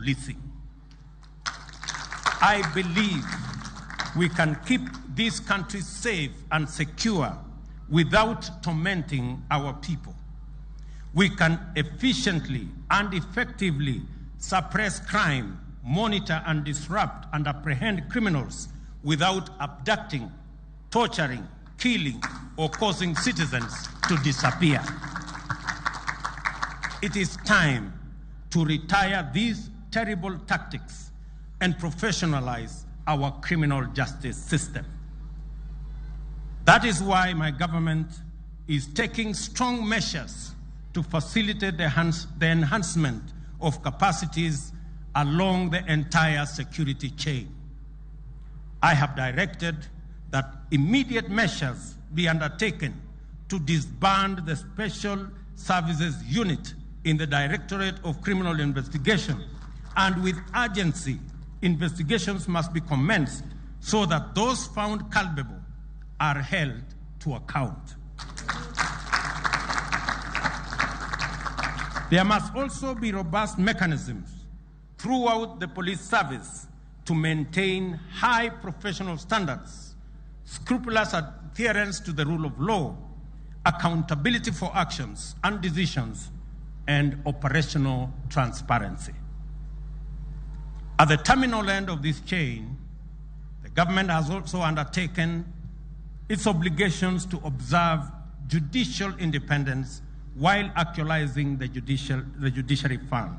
policing. I believe we can keep this country safe and secure without tormenting our people. We can efficiently and effectively suppress crime, monitor and disrupt and apprehend criminals without abducting, torturing, killing, or causing citizens to disappear. It is time to retire these terrible tactics and professionalize our criminal justice system. That is why my government is taking strong measures to facilitate the enhancement of capacities along the entire security chain. I have directed that immediate measures be undertaken to disband the Special Services Unit in the Directorate of Criminal Investigation, and with urgency, investigations must be commenced so that those found culpable are held to account. There must also be robust mechanisms throughout the police service to maintain high professional standards, scrupulous adherence to the rule of law, accountability for actions and decisions, and operational transparency. At the terminal end of this chain, the government has also undertaken its obligations to observe judicial independence while actualizing the judiciary fund.